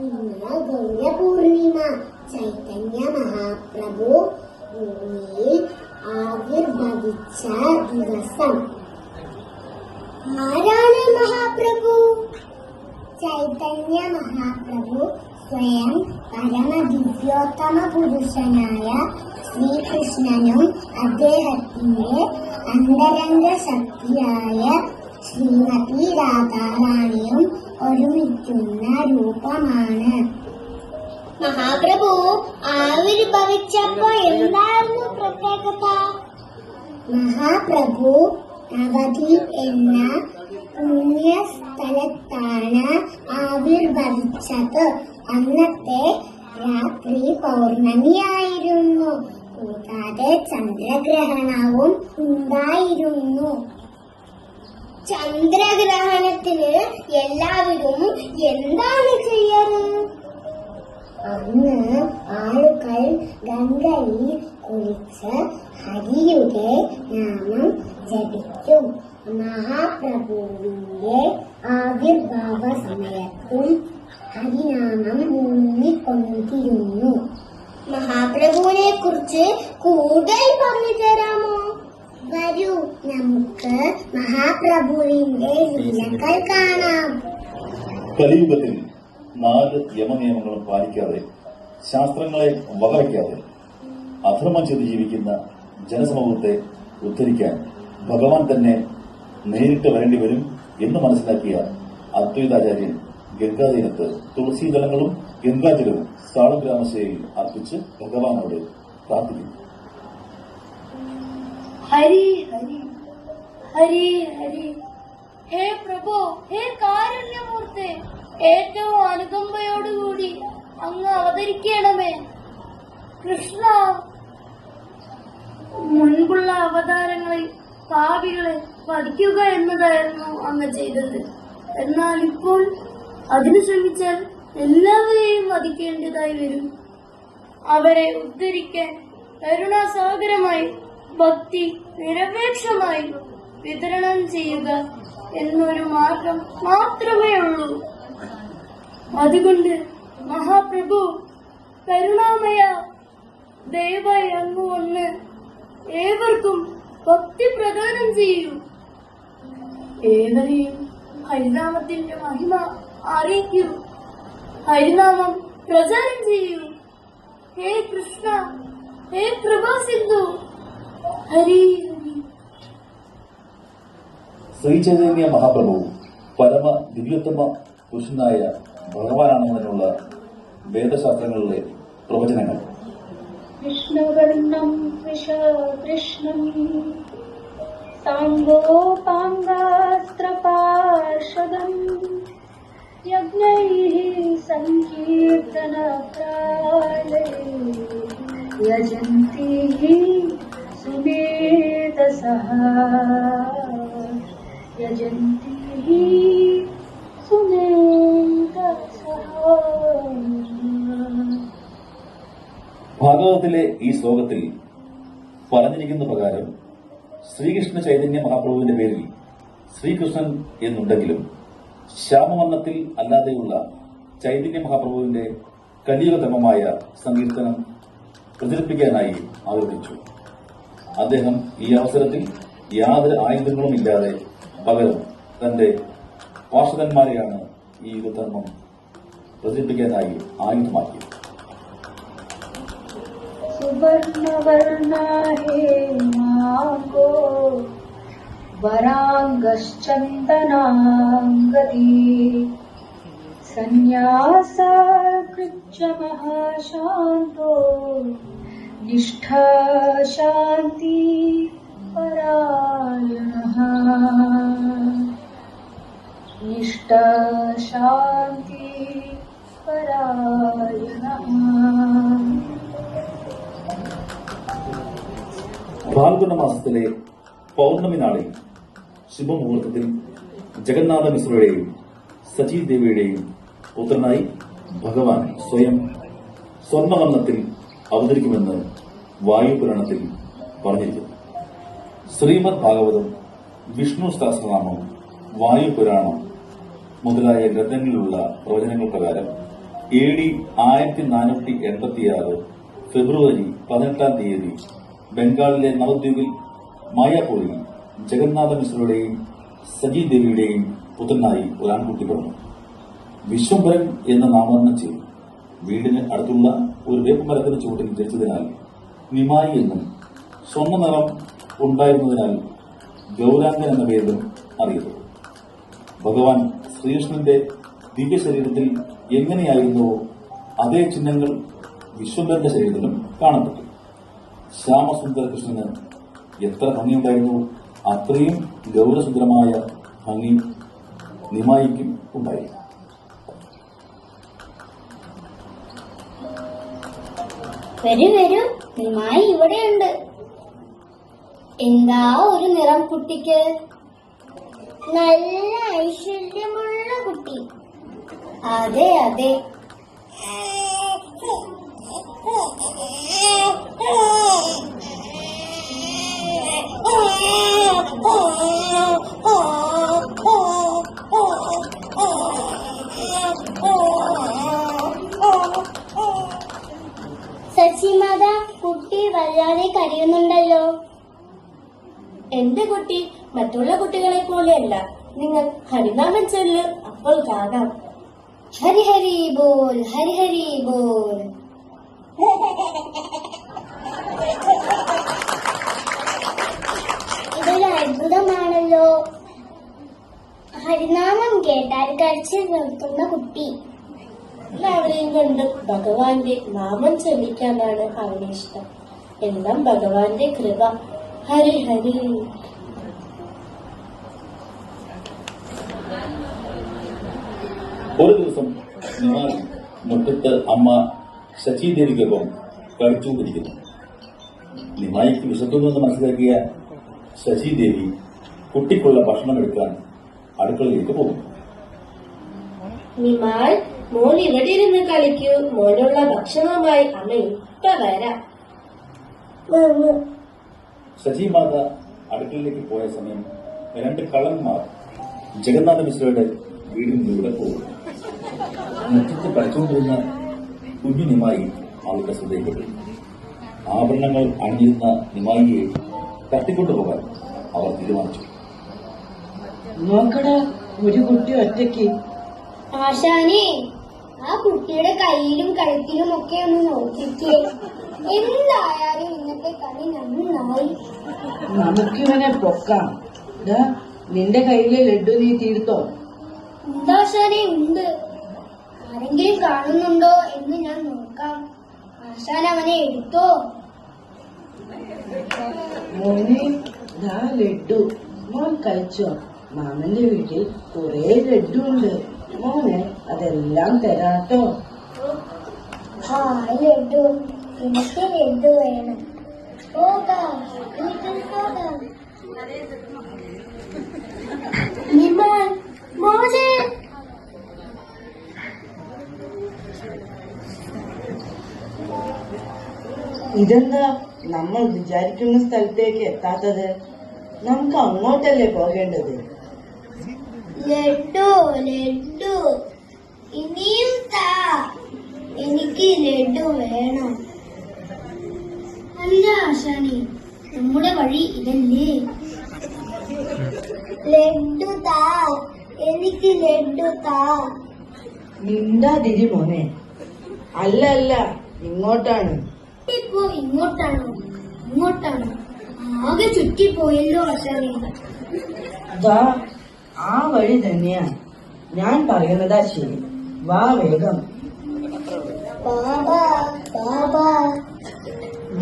ഇന്ന് ഗൗരപൂർണിമ. ചൈതന്യ മഹാപ്രഭു ഭൂമിയിൽ ആവിർഭവിച്ച ദിവസം. ആരാണ് മഹാപ്രഭു? ചൈതന്യ മഹാപ്രഭു സ്വയം പരമദിവ്യോത്തമ പുരുഷനായ ശ്രീകൃഷ്ണനും അദ്ദേഹത്തിന്റെ അന്തരംഗ ശക്തിയായ ശ്രീമതി രാധാറാണിയും ഒരുമിക്കുന്ന രൂപമാണ്. മഹാപ്രഭു ആവിർഭവിച്ചപ്പോ എന്തായിരുന്നു പ്രത്യേകത? മഹാപ്രഭു നവതി എന്ന പുണ്യസ്ഥലത്താണ് ആവിർഭവിച്ചത്. അന്നത്തെ രാത്രി പൗർണമിയായിരുന്നു. കൂടാതെ ചന്ദ്രഗ്രഹണവും ഉണ്ടായിരുന്നു. ചന്ദ്രഗ്രഹണത്തിന് എല്ലാവരും എന്താണ് ചെയ്യാറ്? അന്ന് ആളുകൾ ഗംഗയിൽ കുളിച്ച് ഹരിയുടെ നാമം ജപിക്കും. മഹാപ്രഭുവിന്റെ ആവിർഭാവ സമയത്തും ഹരിനാമം മുന്നിക്കൊണ്ടിരുന്നു. മഹാപ്രഭുവിനെ കുറിച്ച് കൂടുതൽ പറഞ്ഞു തരാമോ? വരൂ, നമുക്ക് മഹാപ്രഭുവിന്റെ ലീലകൾ കാണാം. കലിയുഗത്തിൽ 4 യമനിയമങ്ങളും പാലിക്കാതെ, ശാസ്ത്രങ്ങളെ വകവയ്ക്കാതെ അധർമ്മം ചെയ്ത് ജീവിക്കുന്ന ജനസമൂഹത്തെ ഉദ്ധരിക്കാൻ ഭഗവാൻ തന്നെ നേരിട്ട് വരേണ്ടി വരും എന്ന് മനസ്സിലാക്കിയ അദ്വൈതാചാര്യൻ ഗംഗാതീരത്ത് തുളസീദളങ്ങളും ഗംഗാജലവും സാളഗ്രാമശയിൽ അർപ്പിച്ച് ഭഗവാനോട് പ്രാർത്ഥിക്കുന്നു. ഹരി ഹരി ഹരി ഹരി. ഹേ പ്രഭു, ഹേ കാരുണ്യമൂർത്തെ, ഏറ്റവും അനുകമ്പയോടുകൂടി അങ്ങ് അവതരിക്കണമേ. കൃഷ്ണ, മുൻപുള്ള അവതാരങ്ങളിൽ പാപികളെ വധിക്കുക എന്നതായിരുന്നു അങ്ങ് ചെയ്തത്. എന്നാൽ ഇപ്പോൾ അതിനു ശ്രമിച്ചാൽ എല്ലാവരെയും വധിക്കേണ്ടതായി വരും. അവരെ ഉദ്ധരിക്കാൻ കരുണാസാഗരമായി ഭക്തി നിരപേക്ഷമായി വിതരണം ചെയ്യുക എന്നൊരു മാർഗം മാത്രമേ ഉള്ളൂ. അതുകൊണ്ട് മഹാപ്രഭു കരുണാമയ, ദയവായി അങ്ങ് വന്ന് ഏവർക്കും ഭക്തി പ്രദാനം ചെയ്യൂ. ഏവരെയും ഹരിനാമത്തിന്റെ മഹിമ അറിയിക്കൂ. ഹരിനാമം പ്രചാരം ചെയ്യൂ. ഹേ കൃഷ്ണ, ഹേ കൃപാസിന്ധു, ഹരി ഹരി. ശ്രീചൈതന്യ മഹാപ്രഭു പരമ ദിവ്യോത്തമ പുരുഷനായ ഭഗവാനാണെന്നതിനുള്ള വേദശാസ്ത്രങ്ങളിലെ പ്രവചനങ്ങൾ. വിഷ്ണുവർണം കൃഷ്ണം സാംഗോപാംഗാസ്ത്രപാർഷദം യജ്ഞൈഃ സങ്കീർത്തനപ്രായൈഃ യജന്തി സുമേധസഃ യജന്തി സുമേധസഃ. ഭാഗവതത്തിലെ ഈ ശ്ലോകത്തിൽ പറഞ്ഞിരിക്കുന്ന പ്രകാരം ശ്രീകൃഷ്ണ ചൈതന്യ മഹാപ്രഭുവിന്റെ പേരിൽ ശ്രീകൃഷ്ണൻ എന്നുണ്ടെങ്കിലും ശ്യാമവർണ്ണത്തിൽ അല്ലാതെയുള്ള ചൈതന്യ മഹാപ്രഭുവിന്റെ കലിയുഗധർമ്മമായ സങ്കീർത്തനം പ്രചരിപ്പിക്കാനായി ആഗ്രഹിച്ചു. അദ്ദേഹം ഈ അവസരത്തിൽ യാതൊരു ആയുധങ്ങളും ഇല്ലാതെ പകരം തന്റെ പാർഷദന്മാരെയാണ് ഈ യുഗധർമ്മം പ്രചരിപ്പിക്കാനായി ആയുധമാക്കിയത്. സുവർണവർണ ഹേമാംഗോ വരാംഗശ്ചന്ദനാംഗദീ സന്യാസാകൃച്ഛ മഹാശാന്തോ നിഷ്ഠാ ശാന്തി പരായണഃ നിഷ്ഠാ ശാന്തി പരായണഃ. ഫാൽഗുണ മാസത്തിലെ പൗർണമി നാളിൽ ശുഭമുഹൂർത്തത്തിൽ ജഗന്നാഥ മിശ്രയുടെയും സചി ദേവിയുടെയും പുത്രനായി ഭഗവാൻ സ്വയം സ്വർണ്ണവർണ്ണത്തിൽ അവതരിക്കുമെന്ന് വായുപുരാണത്തിൽ പറഞ്ഞിരിക്കുന്നു. ശ്രീമദ് ഭാഗവതം, വിഷ്ണു സഹസ്രനാമം, വായുപുരാണം മുതലായ ഗ്രന്ഥങ്ങളിലുള്ള പ്രവചനങ്ങൾ പ്രകാരം AD 1486 ഫെബ്രുവരി 18-ാം തീയതി ബംഗാളിലെ നവദ്വീപിൽ മായാപൂരിൽ ജഗന്നാഥ മിശ്രയുടെയും സജി ദേവിയുടെയും പുത്രനായി ഒരു ആൺകുട്ടി പിറന്നു. വിശ്വംഭരൻ എന്ന നാമകരണം ചെയ്തു. വീടിന് അടുത്തുള്ള ഒരു വേപ്പമരത്തിന് ചുവട്ടിൽ ജനിച്ചതിനാൽ നിമായി എന്നും സ്വർണ്ണ നിറം ഉണ്ടായിരുന്നതിനാൽ ഗൗരാംഗൻ എന്ന പേരിലും അറിയപ്പെട്ടു. ഭഗവാൻ ശ്രീകൃഷ്ണന്റെ ദിവ്യ ശരീരത്തിൽ എങ്ങനെയായിരുന്നുവോ അതേ ചിഹ്നങ്ങൾ വിശ്വംഭരന്റെ ശരീരത്തിലും കാണപ്പെട്ടു. ശ്യാമസുന്ദര കൃഷ്ണന് എത്ര ഭംഗിയുണ്ടായിരുന്നു അത്രയും ഗൗരസുന്ദരമായ ഭംഗി നിമായിക്കും ഉണ്ടായിരുന്നു. വരൂ വരൂ, നിമായി ഇവിടെയുണ്ട്. എന്താ ഒരു നിറം കുട്ടിക്ക്? നല്ല ഐശ്വര്യമുള്ള കുട്ടി. അതെ അതെ. സച്ചിമാത, കുട്ടി വല്ലാതെ കരയുന്നുണ്ടല്ലോ. എന്റെ കുട്ടി മറ്റുള്ള കുട്ടികളെ പോലെയല്ല. നിങ്ങൾ ഹരിനാമം ചൊല്ല്, അപ്പോൾ കാണാം. ഹരി ഹരി ബോൽ, ഹരി ഹരി ബോൽ. ഇതൊരു അത്ഭുതമാണല്ലോ. ഹരിനാമം കേട്ടാൽ കരച്ചിൽ നിർത്തുന്ന കുട്ടി. എല്ലാവരെയും കൊണ്ട് ഭഗവാന്റെ നാമം ചൊല്ലിക്കാനാണ് അവന് ഇഷ്ടം. എല്ലാം ഭഗവാന്റെ കൃപ. ഹരി ഹരി. ഒരു ദിവസം നിമായി മുറ്റത്ത് അമ്മ ശചിദേവിക്കൊപ്പം കളിച്ചുകൊണ്ടിരിക്കുന്നു. നിമായിക്ക് വിശക്കുന്നുവെന്ന് മനസ്സിലാക്കിയ ശചിദേവി കുട്ടിക്കുള്ള ഭക്ഷണം എടുക്കാൻ അടുക്കളയിലേക്ക് പോകുന്നു. നിമാൾ, മോൻ ഇവിടെ ഇരുന്ന് കളിക്കൂ. മോനുള്ള ഭക്ഷണവുമായി അമ്മ ഇപ്പൊ വരാം. ശചിമാത അടുക്കളയിലേക്ക് പോയ സമയം 2 കള്ളന്മാർ ജഗന്നാഥ മിശ്രയുടെ വീടിനുള്ളിലൂടെ പോകുന്നു. മുറ്റത്ത് കളിച്ചുകൊണ്ടിരുന്ന കുഞ്ഞു നിമായി അവരുടെ ശ്രദ്ധയിൽപ്പെട്ടു. ആഭരണങ്ങൾ അണിഞ്ഞിരുന്ന നിമായിയെ തട്ടിക്കൊണ്ടുപോകാൻ അവർ തീരുമാനിച്ചു. നോക്കടാ, ഒരു കുട്ടി ഒറ്റയ്ക്ക്. ആശാനെ, ആ കുട്ടിയുടെ കയ്യിലും കഴുത്തിലും ഒക്കെ ഒന്ന് നോക്കിക്കേ. എന്തായാലും ഇന്നത്തെ കളി നന്നായി. നമുക്കിവനെ പൊക്കാം. ദാ, നിന്റെ കയ്യിലെ ലഡ്ഡു നീ തീർത്തോ? എന്താശാനെ ഉണ്ട്. ആരെങ്കിലും കാണുന്നുണ്ടോ എന്ന് ഞാൻ നോക്കാം. ആശാൻ അവനെ എടുത്തോ? മോനെ, ദാ ലഡ്ഡു, മോൻ കഴിച്ചോ? മാമന്റെ വീട്ടിൽ കുറെ ലഡ്ഡു ഉണ്ട്. മോനെ അതെല്ലാം തരാട്ടോ. ആ ലഡു, എനിക്ക് ലഡു വേണം. പോകാം, വീട്ടിൽ പോകാം. നിമാൻ, മോനെ. ഇതെന്താ നമ്മൾ വിചാരിക്കുന്ന സ്ഥലത്തേക്ക് എത്താത്തത്? നമുക്ക് അങ്ങോട്ടല്ലേ പോകേണ്ടത്? ലഡു ലഡു, ഇനിയും താ. എനിക്ക് ലഡു വേണം. അല്ല ആശാനെ, നമ്മുടെ വഴി ഇതല്ലേ? ലഡു താ, എനിക്ക് ലഡു താ. മിണ്ടാതിരി മോനെ. അല്ല അല്ല, ഇങ്ങോട്ടാണ്. ഇപ്പോ ഇങ്ങോട്ടാണോ ഇങ്ങോട്ടാണോ? ആകെ ചുറ്റിപ്പോയല്ലോ ആശാനെ. ദാ, ആ വഴി തന്നെയാ. ഞാൻ പറയുന്നതാ ശരി. വാ വേഗം. ബാബാ ബാബാ.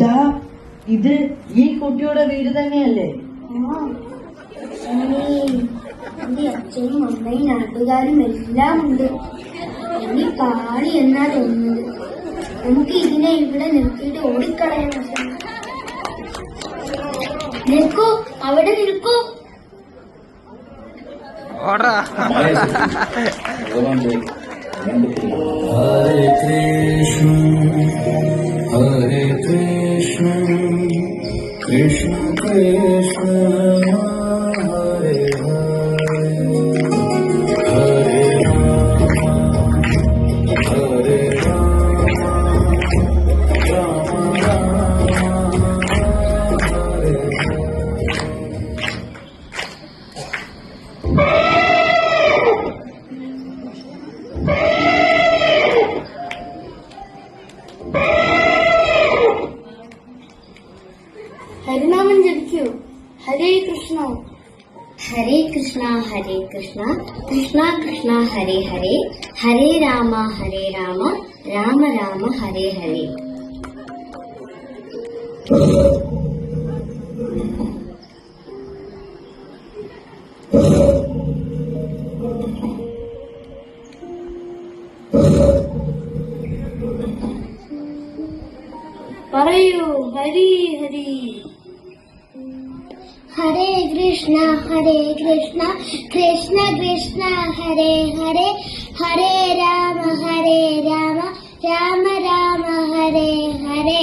ദാ, ഇത് ഈ കുട്ടിയുടെ വീട് തന്നെയല്ലേ? എന്റെ അച്ഛനും അമ്മയും നാട്ടുകാരും എല്ലാം ഉണ്ട്. ഇനി കാളി എന്നാ തോന്നുന്നത്. നമുക്ക് ഇതിനെ ഇവിടെ നിർത്തിയിട്ട് ഓടിക്കളയാം. നിൽക്കൂ, അവിടെ നിൽക്കൂ. ഭഗവാന്റെ Hare Krishna, Hare Krishna, Krishna Krishna, Hare Hare, Hare Rama, Hare Krishna Krishna Krishna ഹരേ ഹരേ ഹരേ രാമ രാമ രാമ ഹരേ ഹരേ. പറയൂ ഹരി ഹരി. ഹരേ കൃഷ്ണ കൃഷ്ണ കൃഷ്ണ ഹരേ ഹരേ ഹരേ രാമ രാമ രാമ ഹരേ ഹരേ.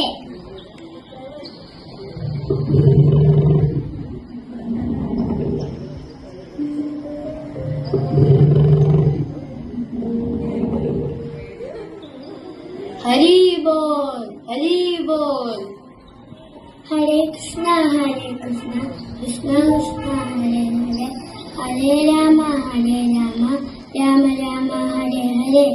ഹരി ബോൽ ഹരി ബോൽ. ഹരേ കൃഷ്ണ കൃഷ്ണ കൃഷ്ണ ഹരേ ഹരേ ഹരേ രാമ രാമ രാമ ഹരേ ഹരേ.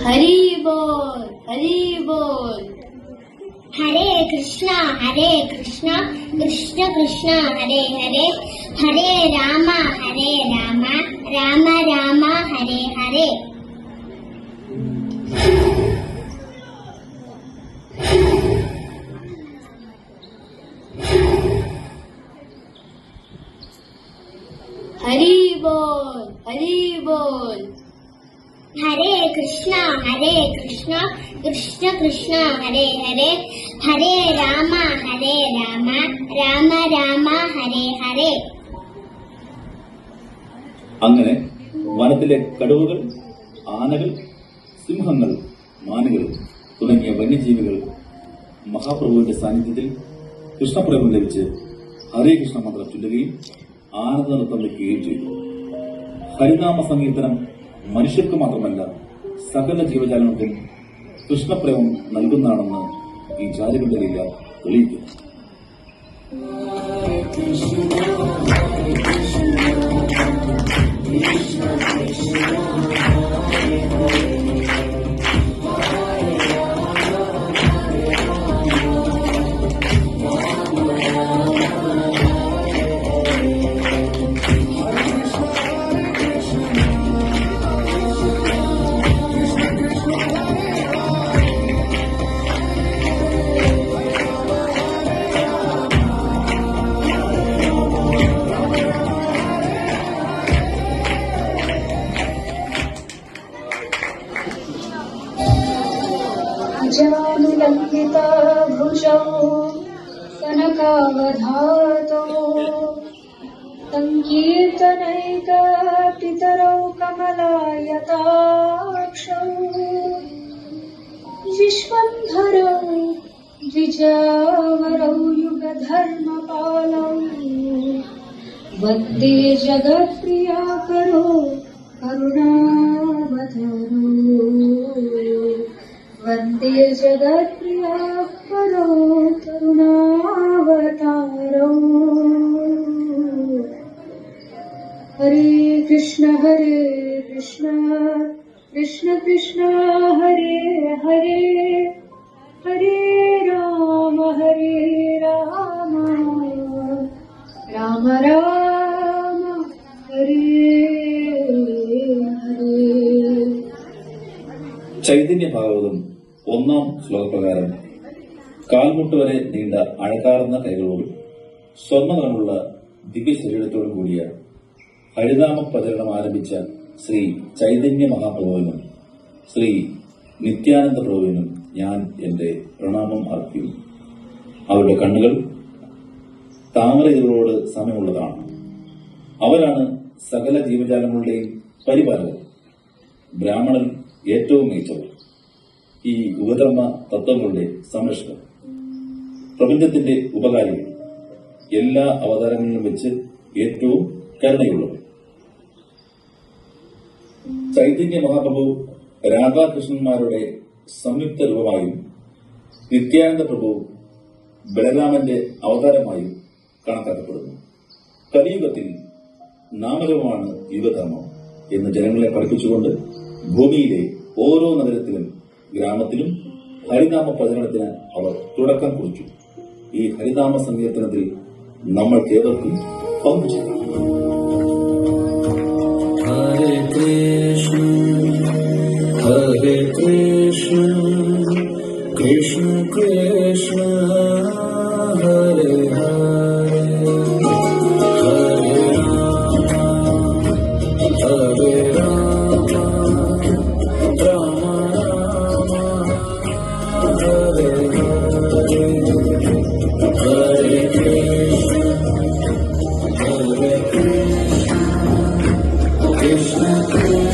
ഹരി ബോൽ ഹരി ബോൽ. ഹരേ കൃഷ്ണ കൃഷ്ണ കൃഷ്ണ ഹരേ ഹരേ ഹരേ രാമ രാമ രാമ ഹരേ ഹരേ. ഹരി ബോൽ ഹരി ബോൽ. ഹരേ കൃഷ്ണ കൃഷ്ണ കൃഷ്ണ ഹരേ ഹരേ ഹരേ രാമ രാമ ഹരേ ഹരേ. അങ്ങനെ വനത്തിലെ കടുവകൾ, ആനകൾ, സിംഹങ്ങൾ, മാനുകൾ തുടങ്ങിയ വന്യജീവികൾ മഹാപ്രഭുവിന്റെ സാന്നിധ്യത്തിൽ കൃഷ്ണപ്രേമം ലഭിച്ച് ഹരേ കൃഷ്ണ മന്ത്രം ചൊല്ലുകയും ആനന്ദ നൃത്തം വയ്ക്കുകയും ചെയ്തു. ഹരിനാമ സങ്കീർത്തനം മനുഷ്യർക്ക് മാത്രമല്ല സകല ജീവജാലങ്ങൾക്കും കൃഷ്ണപ്രേമം നൽകുന്നതാണെന്ന് ഈ ജാതികളുടെ ലീല തെളിയിക്കുന്നു. जानुलम्बिता भुजौ कनकावधातौ सङ्कीर्तनैकपितरौ कमलायताक्षौ विश्वम्भरौ द्विजावरौ युगधर्मपालौ वन्दे जगत्प्रियाकरो करुणावतारो वन्दे जगत्प्रियाकरो करुणावतारो. हरे कृष्ण कृष्ण कृष्ण हरे हरे हरे राम राम राम हरे हरे. ചൈതന്യ ഭാഗവതം 1-ാം ശ്ലോകപ്രകാരം കാൽമുട്ട് വരെ നീണ്ട അഴകാർന്ന കൈകളോടും സ്വർണ്ണനിറമുള്ള ദിവ്യശരീരത്തോടും കൂടിയ ഹരിനാമ പ്രചരണം ആരംഭിച്ച ശ്രീ ചൈതന്യ മഹാപ്രഭുവിനും ശ്രീ നിത്യാനന്ദ പ്രഭുവിനും ഞാൻ എന്റെ പ്രണാമം അർപ്പിക്കുന്നു. അവരുടെ കണ്ണുകൾ താമര ഇതളോട് സമയമുള്ളതാണ്. അവരാണ് സകല ജീവജാലങ്ങളുടെയും പരിപാലകർ, ബ്രാഹ്മണൻ ഏറ്റവും മികച്ചവർ, ഈ ഉപധർമ്മ തത്വങ്ങളുടെ സംരക്ഷകർ, പ്രപഞ്ചത്തിന്റെ ഉപകാരികൾ, എല്ലാ അവതാരങ്ങളിലും വെച്ച് ഏറ്റവും കരുണയുള്ളവർ. ചൈതന്യ മഹാപ്രഭു രാധാകൃഷ്ണന്മാരുടെ സംയുക്ത രൂപമായും നിത്യാനന്ദ പ്രഭു ബലരാമന്റെ അവതാരമായും കണക്കാക്കപ്പെടുന്നു. കലിയുഗത്തിൽ നാമരൂപമാണ് യുഗധർമ്മം എന്ന് ജനങ്ങളെ പഠിപ്പിച്ചുകൊണ്ട് ഭൂമിയിലെ ഓരോ നഗരത്തിലും ഗ്രാമത്തിലും ഹരിനാമ പ്രചരണത്തിന് അവർ തുടക്കം കുറിച്ചു. ഈ ഹരിനാമ സങ്കീർത്തനത്തിൽ നമ്മൾക്കേവർക്കും പങ്കുചേരാം. Hare Krishna, Krishna Krishna, Hare Hare, Hare Rama, Rama Rama, Hare Hare, Hare Krishna, Krishna Krishna.